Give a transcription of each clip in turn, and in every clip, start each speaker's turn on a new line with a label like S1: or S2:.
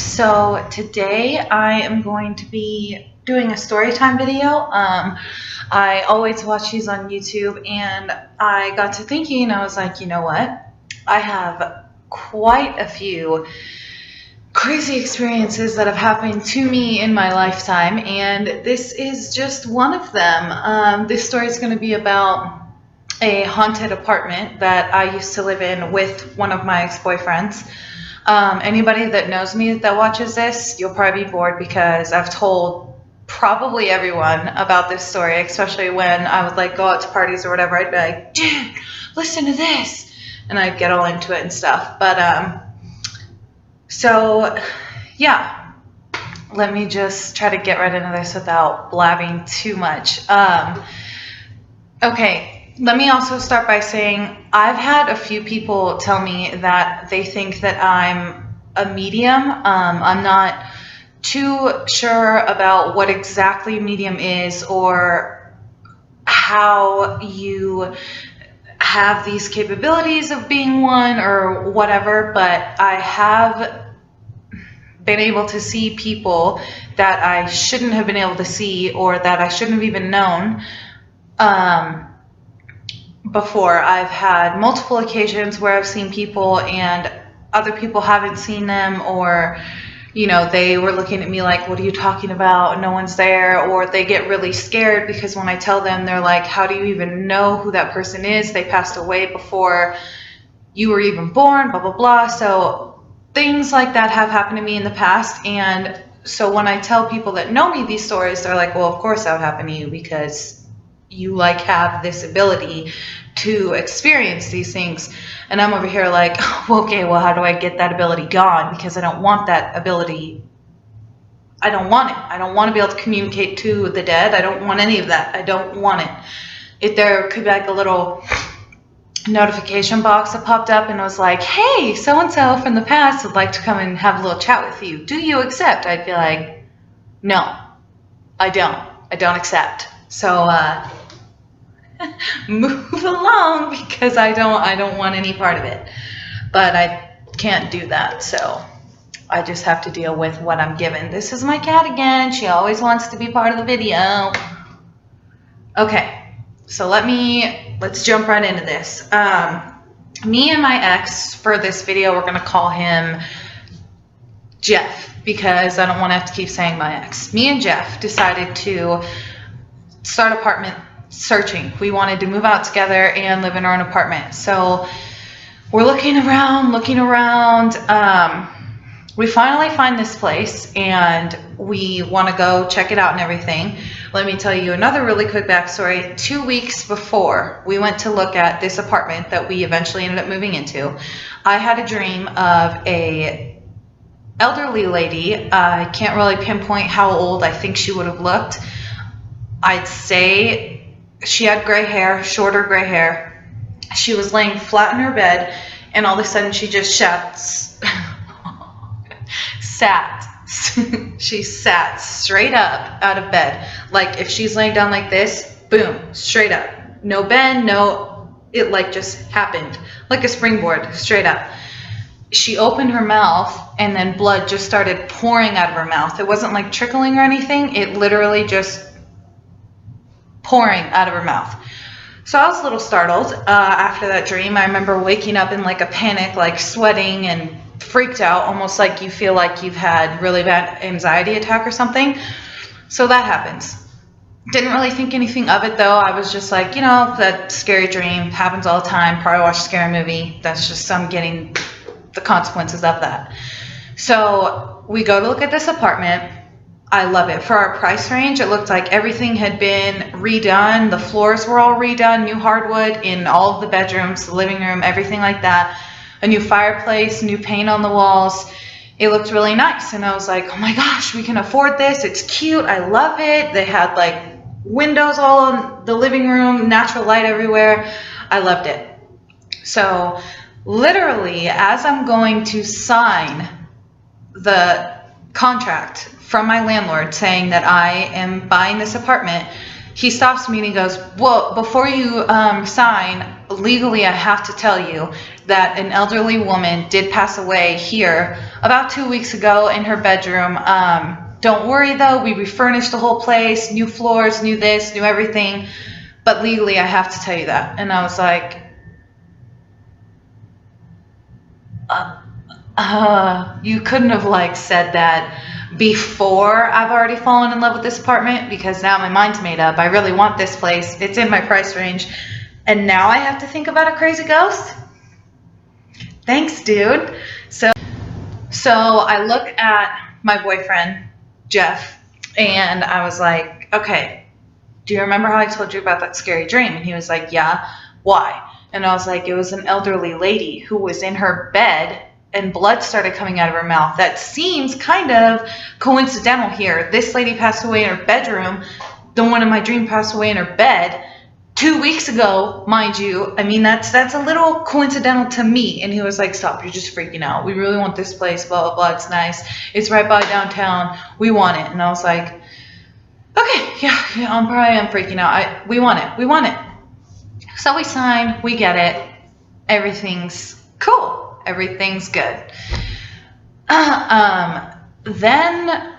S1: So today I am going to be doing a story time video. I always watch these on YouTube, and I got to thinking, I was like, you know what? I have quite a few crazy experiences that have happened to me in my lifetime, and this is just one of them. This story is going to be about a haunted apartment that I used to live in with one of my ex-boyfriends. Anybody that knows me that watches this, you'll probably be bored because I've told probably everyone about this story, especially when I would like go out to parties or whatever. I'd be like, dude, listen to this. And I'd get all into it and stuff. But, so yeah, let me just try to get right into this without blabbing too much. Okay. Let me also start by saying I've had a few people tell me that they think that I'm a medium. I'm not too sure about what exactly medium is or how you have these capabilities of being one or whatever, but I have been able to see people that I shouldn't have been able to see or that I shouldn't have even known. Before. I've had multiple occasions where I've seen people and other people haven't seen them, or they were looking at me like, what are you talking about? No one's there. Or they get really scared because when I tell them, they're like, how do you even know who that person is? They passed away before you were even born, blah, blah, blah. So things like that have happened to me in the past. And so when I tell people that know me these stories, they're like, well, of course that would happen to you because you have this ability to experience these things. And I'm over here like, okay, well, how do I get that ability gone? Because I don't want that ability. I don't want it. I don't want to be able to communicate to the dead. I don't want any of that. I don't want it. If there could be like a little notification box that popped up and was like, hey, so-and-so from the past would like to come and have a little chat with you. Do you accept? I'd be like, no, I don't. I don't accept. So, move along because I don't want any part of it. But I can't do that, so I just have to deal with what I'm given. This is my cat again. She always wants to be part of the video. Okay, so let's jump right into this. Me and my ex for this video, we're gonna call him Jeff because I don't want to have to keep saying my ex. Me and Jeff decided to start apartment searching. We wanted to move out together and live in our own apartment. So we're looking around. We finally find this place and we want to go check it out and everything. Let me tell you another really quick backstory. 2 weeks before we went to look at this apartment that we eventually ended up moving into, I had a dream of a elderly lady. I can't really pinpoint how old I think she would have looked. I'd say she had gray hair, shorter gray hair. She was laying flat in her bed, and all of a sudden she just she sat straight up out of bed. Like if she's laying down like this, boom, straight up. No bend, it like just happened. Like a springboard, straight up. She opened her mouth, and then blood just started pouring out of her mouth. It wasn't like trickling or anything. It literally just pouring out of her mouth. So I was a little startled after that dream. I remember waking up in like a panic, like sweating and freaked out, almost like you feel like you've had really bad anxiety attack or something. So that happens. Didn't really think anything of it though. I was just like, that scary dream happens all the time. Probably watch a scary movie. That's just I'm getting the consequences of that. So we go to look at this apartment. I love it. For our price range, it looked like everything had been redone. The floors were all redone, new hardwood in all of the bedrooms, the living room, everything like that. A new fireplace, new paint on the walls. It looked really nice. And I was like, oh my gosh, we can afford this. It's cute. I love it. They had like windows all in the living room, natural light everywhere. I loved it. So literally, as I'm going to sign the contract from my landlord saying that I am buying this apartment, he stops me and he goes, well, before you sign, legally, I have to tell you that an elderly woman did pass away here about 2 weeks ago in her bedroom. Don't worry though, we refurnished the whole place, new floors, new this, new everything. But legally, I have to tell you that. And I was like, you couldn't have like said that before I've already fallen in love with this apartment, because now my mind's made up. I really want this place. It's in my price range. And now I have to think about a crazy ghost? Thanks, dude. So I look at my boyfriend, Jeff, and I was like, okay, do you remember how I told you about that scary dream? And he was like, yeah, why? And I was like, it was an elderly lady who was in her bed and blood started coming out of her mouth. That seems kind of coincidental here. This lady passed away in her bedroom. The one in my dream passed away in her bed 2 weeks ago, mind you. I mean, that's a little coincidental to me. And he was like, stop, you're just freaking out. We really want this place, blah, blah, blah. It's nice. It's right by downtown. We want it. And I was like, okay, yeah, I am freaking out. We want it. So we sign, we get it. Everything's cool. Everything's good. Then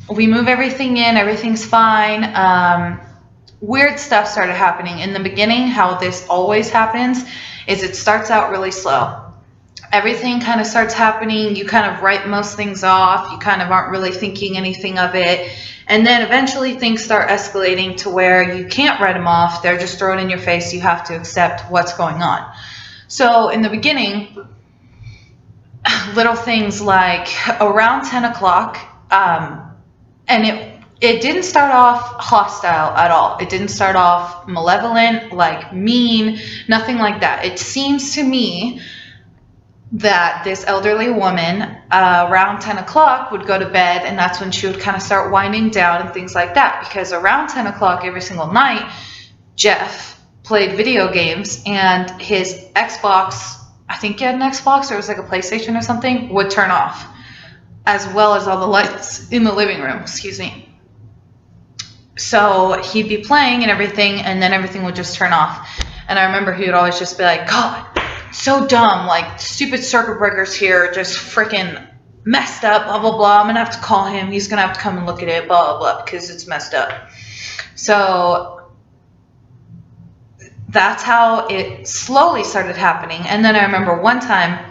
S1: we move everything in. Everything's fine. Weird stuff started happening. In the beginning, how this always happens is it starts out really slow. Everything kind of starts happening. You kind of write most things off. You kind of aren't really thinking anything of it. And then eventually things start escalating to where you can't write them off. They're just thrown in your face. You have to accept what's going on. So in the beginning, little things like around 10 o'clock, and it didn't start off hostile at all. It didn't start off malevolent, like mean, nothing like that. It seems to me that this elderly woman around 10 o'clock would go to bed, and that's when she would kind of start winding down and things like that. Because around 10 o'clock every single night, Jeff played video games, and his Xbox, I think he had an Xbox or it was like a PlayStation or something, would turn off, as well as all the lights in the living room, excuse me. So he'd be playing and everything, and then everything would just turn off. And I remember he would always just be like, God, so dumb, like stupid circuit breakers here, just freaking messed up, blah, blah, blah. I'm going to have to call him. He's going to have to come and look at it, blah, blah, blah, because it's messed up. So that's how it slowly started happening. And then I remember one time,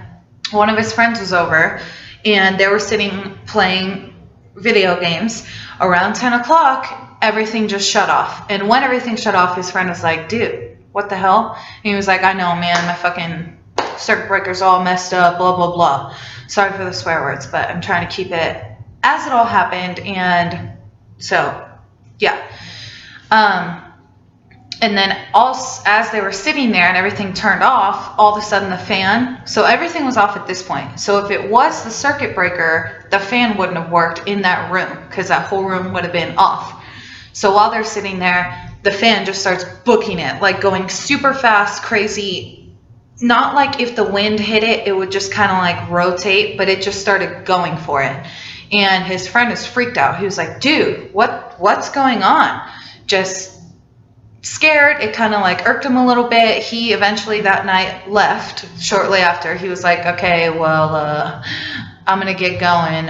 S1: one of his friends was over, and they were sitting playing video games. Around 10 o'clock, everything just shut off. And when everything shut off, his friend was like, dude, what the hell? And he was like, I know, man, my fucking circuit breaker's all messed up, blah, blah, blah. Sorry for the swear words, but I'm trying to keep it as it all happened. And so, yeah. And then as they were sitting there and everything turned off, all of a sudden the fan, so everything was off at this point. So if it was the circuit breaker, the fan wouldn't have worked in that room because that whole room would have been off. So while they're sitting there, the fan just starts booking it, like going super fast, crazy. Not like if the wind hit it, it would just kind of like rotate, but it just started going for it. And his friend was freaked out. He was like, dude, what's going on? Just scared. It kind of like irked him a little bit. He eventually that night left. Shortly after, he was like, okay, well, I'm going to get going.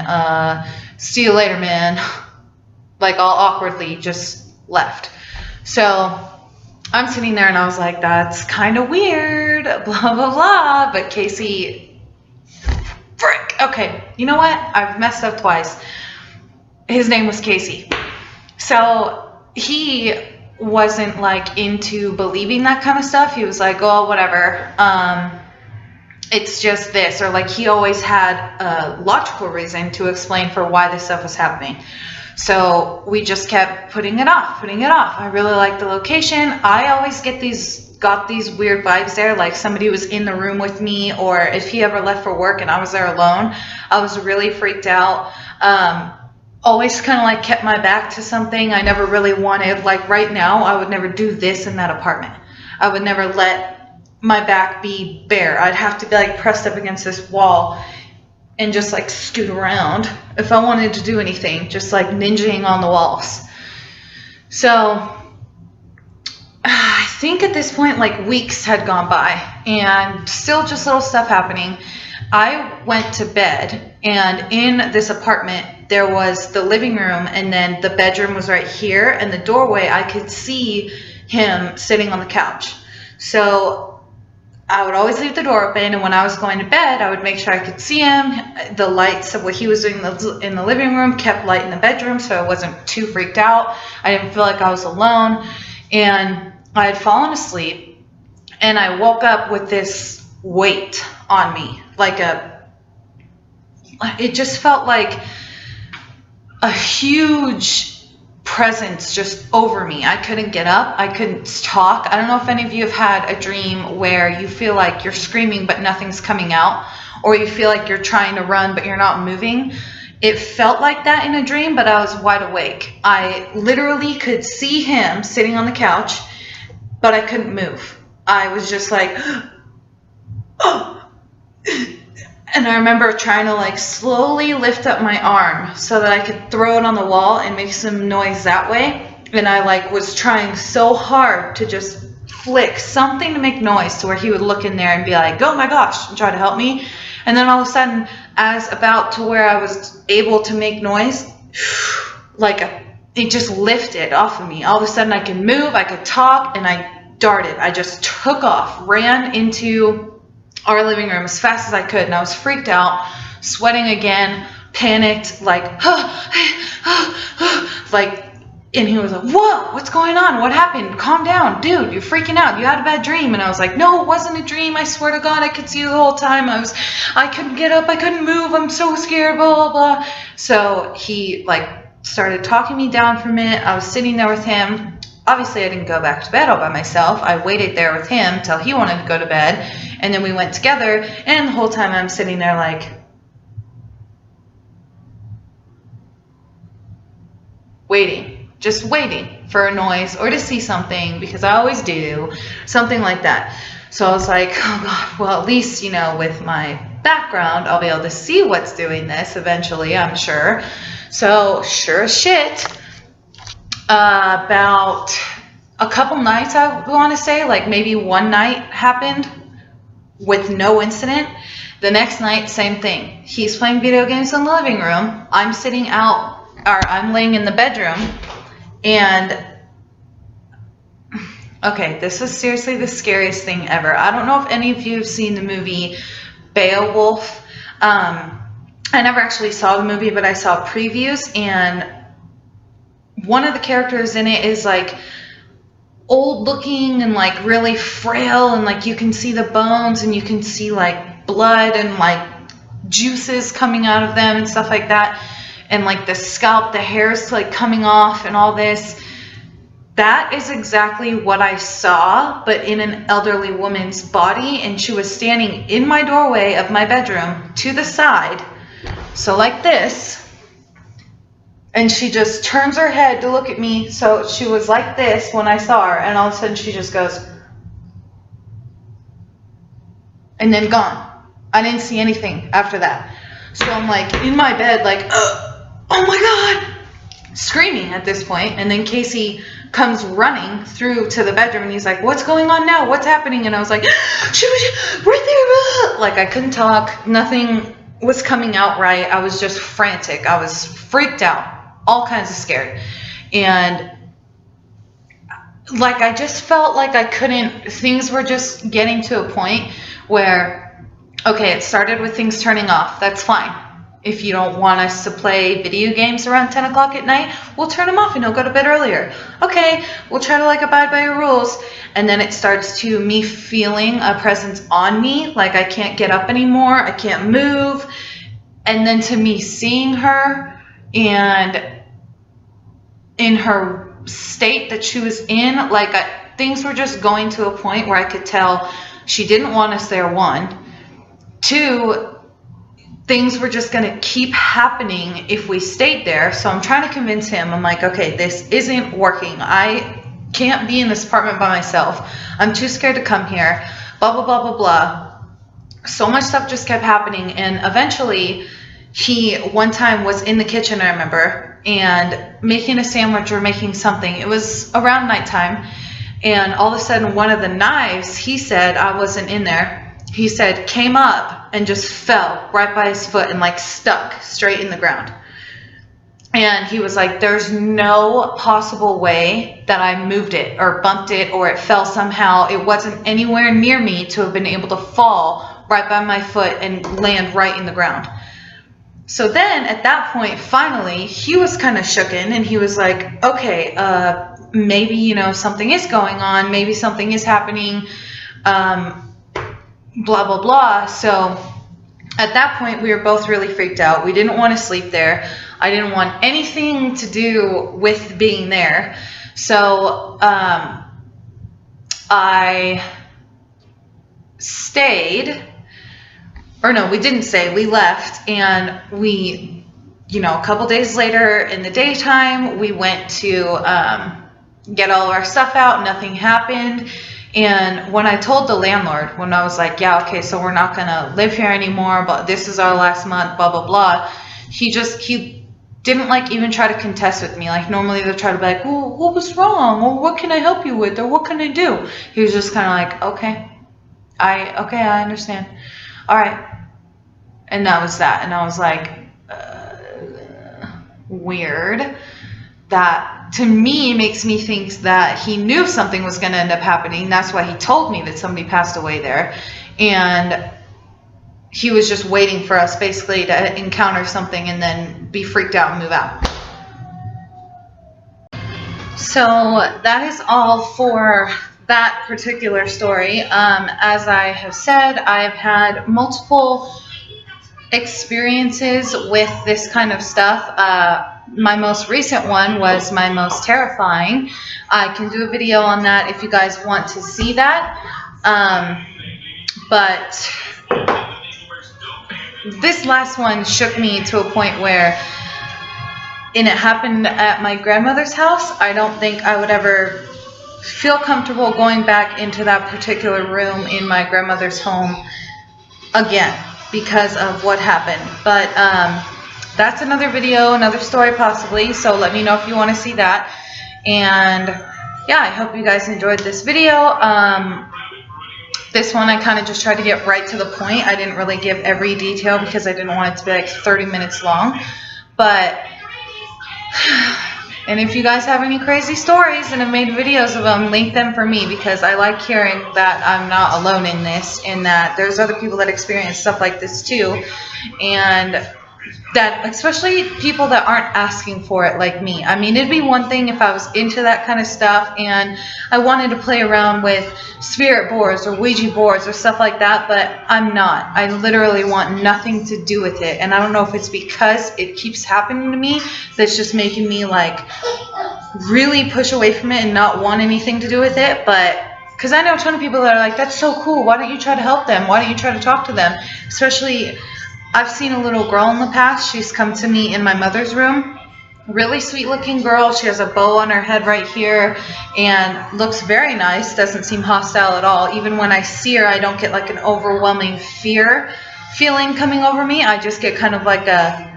S1: See you later, man. Like all awkwardly just left. So I'm sitting there and I was like, that's kind of weird, blah, blah, blah. But Casey, frick. Okay, you know what? I've messed up twice. His name was Casey. So he wasn't like into believing that kind of stuff. He was like, oh, whatever. It's just this. Or like he always had a logical reason to explain for why this stuff was happening. So we just kept putting it off. I really like the location. I always got these weird vibes there, like somebody was in the room with me, or if he ever left for work and I was there alone, I was really freaked out. Always kind of like kept my back to something. I never really wanted, like right now, I would never do this in that apartment. I would never let my back be bare. I'd have to be like pressed up against this wall and just like scoot around if I wanted to do anything, just like ninjaing on the walls. So I think at this point, like, weeks had gone by and still just little stuff happening. I went to bed, and in this apartment, there was the living room, and then the bedroom was right here, and the doorway, I could see him sitting on the couch. So I would always leave the door open, and when I was going to bed, I would make sure I could see him. The lights of what he was doing in the living room kept light in the bedroom, so I wasn't too freaked out. I didn't feel like I was alone, and I had fallen asleep, and I woke up with this weight on me, it just felt like a huge presence just over me. I couldn't get up. I couldn't talk. I don't know if any of you have had a dream where you feel like you're screaming but nothing's coming out, or you feel like you're trying to run but you're not moving. It felt like that in a dream, but I was wide awake. I literally could see him sitting on the couch, but I couldn't move. I was just like, oh. And I remember trying to like slowly lift up my arm so that I could throw it on the wall and make some noise that way. And I like was trying so hard to just flick something to make noise to where he would look in there and be like, oh my gosh, and try to help me. And then all of a sudden, as about to where I was able to make noise, it just lifted off of me. All of a sudden I could move, I could talk, and I darted. I just took off, ran into our living room as fast as I could, and I was freaked out, sweating again, panicked, and he was like, whoa, what's going on? What happened? Calm down, dude, you're freaking out. You had a bad dream. And I was like, no, it wasn't a dream. I swear to God, I could see you the whole time. I couldn't get up. I couldn't move. I'm so scared, blah, blah, blah. So he started talking me down for a minute. I was sitting there with him. Obviously, I didn't go back to bed all by myself. I waited there with him till he wanted to go to bed. And then we went together. And the whole time I'm sitting there waiting, just waiting for a noise or to see something, because I always do, something like that. So I was like, oh God, well, at least, with my background, I'll be able to see what's doing this eventually, I'm sure. So sure as shit, about a couple nights, I want to say, maybe one night happened with no incident. The next night, same thing. He's playing video games in the living room. I'm I'm laying in the bedroom. And okay, this was seriously the scariest thing ever. I don't know if any of you have seen the movie Beowulf. I never actually saw the movie, but I saw previews, and one of the characters in it is old looking and really frail, and you can see the bones and you can see blood and juices coming out of them and stuff like that, and the scalp, the hair's coming off and all this. That is exactly what I saw, but in an elderly woman's body, and she was standing in my doorway of my bedroom to the side, so like this. And she just turns her head to look at me. So she was like this when I saw her. And all of a sudden she just goes. And then gone. I didn't see anything after that. So I'm in my bed oh my God. Screaming at this point. And then Casey comes running through to the bedroom. And he's like, what's going on now? What's happening? And I was like, she was right there. I couldn't talk. Nothing was coming out right. I was just frantic. I was freaked out. All kinds of scared. And I just felt like I couldn't, things were just getting to a point where, okay, it started with things turning off. That's fine. If you don't want us to play video games around 10 o'clock at night, we'll turn them off and you'll go to bed earlier. Okay, we'll try to abide by your rules. And then it starts to me feeling a presence on me, I can't get up anymore, I can't move. And then to me seeing her, and in her state that she was in, things were just going to a point where I could tell she didn't want us there, one. Two, things were just going to keep happening if we stayed there. So I'm trying to convince him. I'm like, okay, this isn't working. I can't be in this apartment by myself. I'm too scared to come here. Blah, blah, blah, blah, blah. So much stuff just kept happening. And eventually, he one time was in the kitchen, I remember, and making a sandwich or making something. It was around nighttime, And all of a sudden, one of the knives, he said, I wasn't in there, he said, came up and just fell right by his foot and like stuck straight in the ground. And he was like, there's no possible way that I moved it or bumped it or it fell somehow. It wasn't anywhere near me to have been able to fall right by my foot and land right in the ground. So then at that point, finally, he was kind of shooken and he was like, okay, maybe, you know, something is going on. Maybe something is happening, blah, blah, blah. So at that point, we were both really freaked out. We didn't want to sleep there. I didn't want anything to do with being there. So I stayed, or no, we didn't stay. We left, and we, you know, a couple days later in the daytime, we went to get all of our stuff out. Nothing happened. And when I told the landlord, when I was like, yeah, okay, so we're not going to live here anymore, but this is our last month, blah, blah, blah, he didn't like even try to contest with me. Like normally they'll try to be like, well, what was wrong? Or what can I help you with? Or what can I do? He was just kind of like, okay, I understand. All right. And that was that. And I was like, weird. That to me makes me think that he knew something was going to end up happening. That's why he told me that somebody passed away there. And he was just waiting for us basically to encounter something and then be freaked out and move out. So that is all for that particular story. As I have said, I've had multiple experiences with this kind of stuff. My most recent one was my most terrifying. I can do a video on that if you guys want to see that. But this last one shook me to a point where, and it happened at my grandmother's house. I don't think I would ever feel comfortable going back into that particular room in my grandmother's home again because of what happened. But that's another video, another story possibly. So let me know if you want to see that. And yeah, I hope you guys enjoyed this video. This one I kind of just tried to get right to the point. I didn't really give every detail because I didn't want it to be like 30 minutes long. But, and if you guys have any crazy stories and have made videos of them, link them for me, because I like hearing that I'm not alone in this and that there's other people that experience stuff like this too. And that especially people that aren't asking for it like me. I mean, it'd be one thing if I was into that kind of stuff and I wanted to play around with spirit boards or Ouija boards or stuff like that, but I'm not. I literally want nothing to do with it. And I don't know if it's because it keeps happening to me that's just making me like really push away from it and not want anything to do with it. But because I know a ton of people that are like, that's so cool. Why don't you try to help them? Why don't you try to talk to them? Especially, I've seen a little girl in the past. She's come to me in my mother's room. Really sweet looking girl. She has a bow on her head right here and looks very nice. Doesn't seem hostile at all. Even when I see her, I don't get like an overwhelming fear feeling coming over me. I just get kind of like a,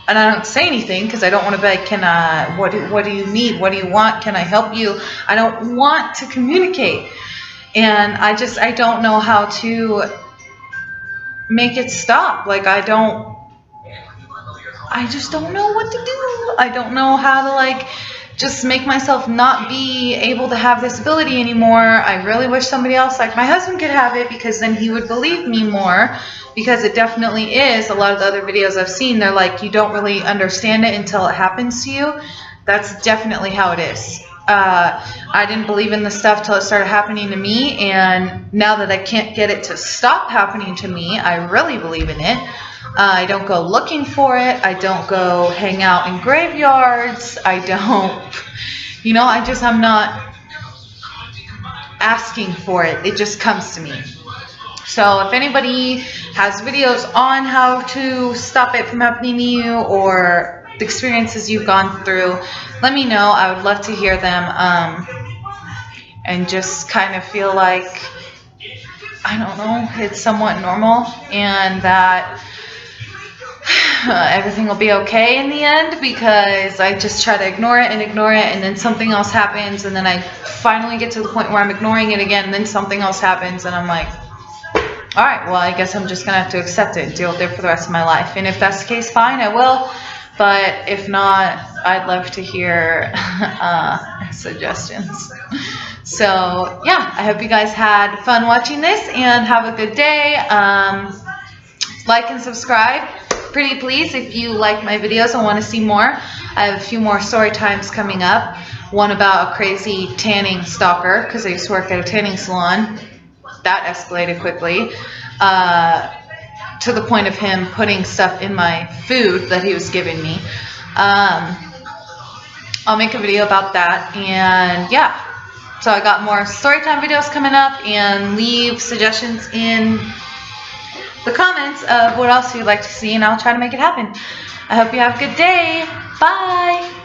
S1: and I don't say anything because I don't want to be like, what do you need? What do you want? Can I help you? I don't want to communicate. And I don't know how to make it stop. Like I just don't know what to do. I don't know how to like just make myself not be able to have this ability anymore. I really wish somebody else, like my husband, could have it, because then he would believe me more, because it definitely is. A lot of the other videos I've seen, they're like, you don't really understand it until it happens to you. That's definitely how it is. I didn't believe in the stuff till it started happening to me, and now that I can't get it to stop happening to me, I really believe in it. I don't go looking for it. I don't go hang out in graveyards. I don't, I'm not asking for it. It just comes to me. So if anybody has videos on how to stop it from happening to you, or the experiences you've gone through, let me know. I would love to hear them, and just kind of feel like, I don't know, it's somewhat normal, and that everything will be okay in the end, because I just try to ignore it, and then something else happens, and then I finally get to the point where I'm ignoring it again, and then something else happens, and I'm like, all right, well, I guess I'm just gonna have to accept it and deal with it for the rest of my life. And if that's the case, fine, I will. But if not, I'd love to hear suggestions. So yeah, I hope you guys had fun watching this, and have a good day. Like and subscribe, pretty please, if you like my videos and want to see more. I have a few more story times coming up. One about a crazy tanning stalker, because I used to work at a tanning salon. That escalated quickly to the point of him putting stuff in my food that he was giving me. I'll make a video about that, and yeah. So I got more storytime videos coming up, and leave suggestions in the comments of what else you'd like to see, and I'll try to make it happen. I hope you have a good day. Bye!